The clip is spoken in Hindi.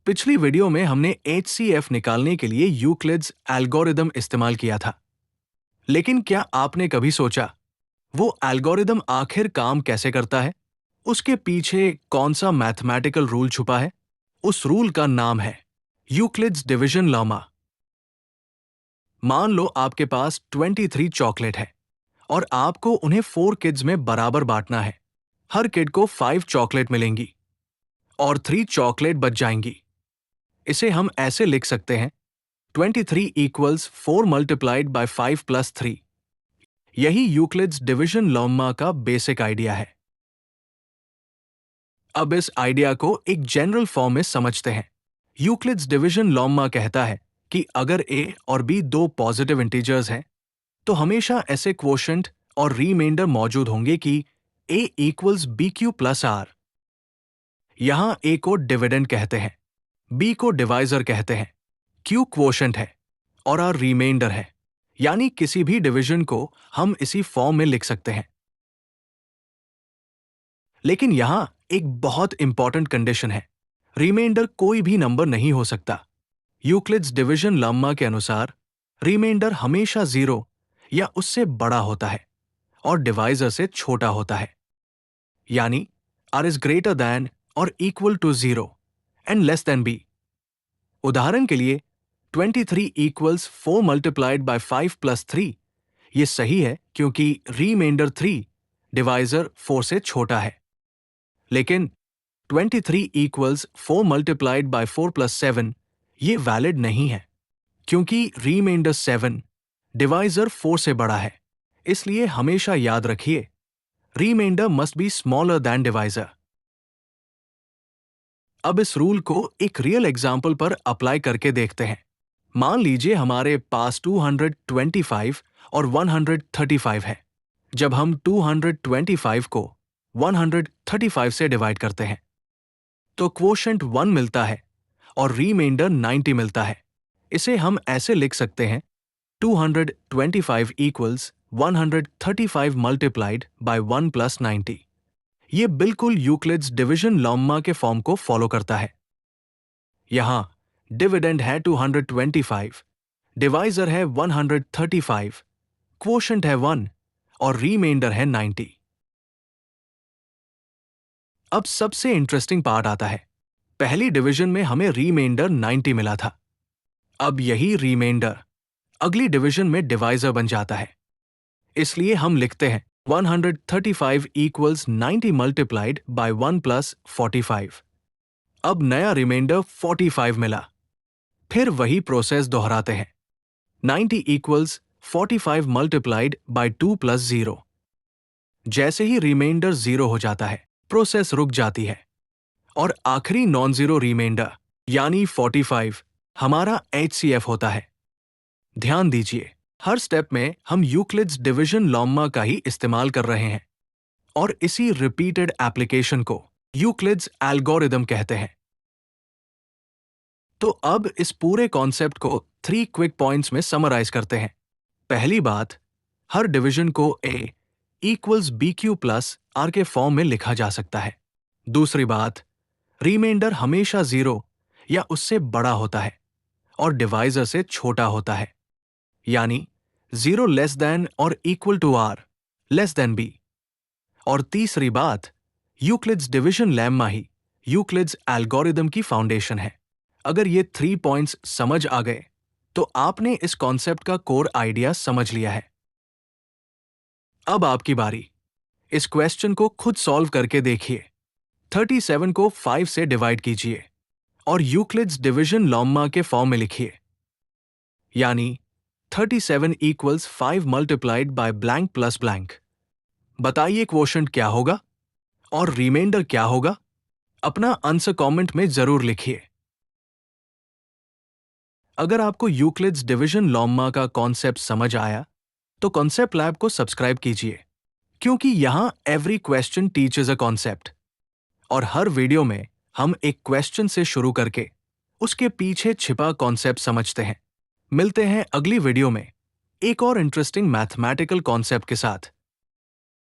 पिछली वीडियो में हमने HCF निकालने के लिए यूक्लिड्स एल्गोरिदम इस्तेमाल किया था। लेकिन क्या आपने कभी सोचा वो एल्गोरिदम आखिर काम कैसे करता है? उसके पीछे कौन सा मैथमेटिकल रूल छुपा है? उस रूल का नाम है यूक्लिड्स डिवीजन लॉमा। मान लो आपके पास 23 चॉकलेट है और आपको उन्हें 4 किड्स में बराबर बांटना है। हर किड को 5 चॉकलेट मिलेंगी और 3 चॉकलेट बच जाएंगी। इसे हम ऐसे लिख सकते हैं 23 इक्वल्स 4 मल्टीप्लाइड बाय 5 प्लस 3। यही यूक्लिड्स डिवीजन लॉमा का बेसिक आइडिया है। अब इस आइडिया को एक जनरल फॉर्म में समझते हैं। यूक्लिड्स डिवीजन लॉमा कहता है कि अगर a और b दो पॉजिटिव इंटीजर्स हैं, तो हमेशा ऐसे क्वोशंट और रिमाइंडर मौजूद होंगे कि a equals b q plus r. यहां a को डिविडेंड कहते हैं, b को डिवाइजर कहते हैं, q क्वोशंट है और r रिमाइंडर है। यानी किसी भी डिवीजन को हम इसी फॉर्म में लिख सकते हैं। लेकिन यहां एक बहुत इंपॉर्टेंट कंडीशन है, रिमाइंडर कोई भी नंबर नहीं हो सकता। यूक्लिड्स डिवीजन लॉमा के अनुसार रिमाइंडर हमेशा 0 या उससे बड़ा होता है और डिवाइजर से छोटा होता है। यानी r इज ग्रेटर दैन और equal to 0 and less than b। उदाहरण के लिए 23 इक्वल्स 4 मल्टीप्लाइड बाय 5 प्लस 3। ये सही है क्योंकि रिमाइंडर 3 डिवाइजर 4 से छोटा है। लेकिन 23 इक्वल्स 4 मल्टीप्लाइड बाय 4 प्लस 7 ये वैलिड नहीं है क्योंकि रिमाइंडर 7 डिवाइजर 4 से बड़ा है। इसलिए हमेशा याद रखिए remainder must be smaller than divisor. अब इस रूल को एक रियल एग्जाम्पल पर अप्लाई करके देखते हैं। मान लीजिए हमारे पास 225 और 135 है। जब हम 225 को 135 से डिवाइड करते हैं तो क्वोशंट 1 मिलता है और रिमाइंडर 90 मिलता है। इसे हम ऐसे लिख सकते हैं 225 इक्वल्स 135 मल्टीप्लाइड बाय 1 प्लस 90। ये बिल्कुल यूक्लिड्स डिवीजन लॉमा के फॉर्म को फॉलो करता है। यहां डिविडेंड है 225, डिवाइजर है 135, क्वोशंट है 1 और रिमाइंडर है 90। अब सबसे इंटरेस्टिंग पार्ट आता है। पहली डिवीजन में हमें रिमाइंडर 90 मिला था। अब यही रिमाइंडर अगली डिवीजन में डिवाइजर बन जाता है। इसलिए हम लिखते हैं 135 इक्वल्स 90 मल्टीप्लाइड बाय 1 प्लस 45। अब नया रिमाइंडर 45 मिला। फिर वही प्रोसेस दोहराते हैं 90 इक्वल्स 45 मल्टीप्लाइड बाय 2 प्लस 0। जैसे ही रिमाइंडर 0 हो जाता है प्रोसेस रुक जाती है और आखिरी नॉन जीरो रिमाइंडर यानी 45 हमारा HCF होता है। ध्यान दीजिए हर स्टेप में हम यूक्लिड्स डिवीजन लॉमा का ही इस्तेमाल कर रहे हैं और इसी रिपीटेड एप्लीकेशन को यूक्लिड्स एल्गोरिदम कहते हैं। तो अब इस पूरे कॉन्सेप्ट को 3 क्विक पॉइंट्स में समराइज करते हैं। पहली बात, हर डिवीजन को a equals b q plus r के फॉर्म में लिखा जा सकता है। दूसरी बात, रिमाइंडर हमेशा 0 या उससे बड़ा होता है और डिवाइजर से छोटा होता है। यानी 0 लेस देन और equal to r less than b। और तीसरी बात, यूक्लिड्स डिवीजन लेम्मा ही यूक्लिड्स एल्गोरिदम की फाउंडेशन है। अगर ये 3 पॉइंट्स समझ आ गए तो आपने इस कॉन्सेप्ट का कोर आइडिया समझ लिया है। अब आपकी बारी। इस क्वेश्चन को खुद सॉल्व करके देखिए। 37 को 5 से डिवाइड कीजिए और यूक्लिड्स डिवीजन लॉम्मा के फॉर्म में लिखिए। यानी 37 equals 5 multiplied by blank plus blank. बताइए क्वोशंट क्या होगा और रिमाइंडर क्या होगा? अपना आंसर कमेंट में जरूर लिखिए। अगर आपको यूक्लिड्स डिवीजन लॉम्मा का कॉन्सेप्ट समझ आया तो कॉन्सेप्ट लैब को सब्सक्राइब कीजिए, क्योंकि यहां every question teaches a concept और हर वीडियो में हम एक क्वेश्चन से शुरू करके उसके पीछे छिपा कॉन्सेप्ट समझते हैं। मिलते हैं अगली वीडियो में एक और इंटरेस्टिंग मैथमेटिकल कॉन्सेप्ट के साथ।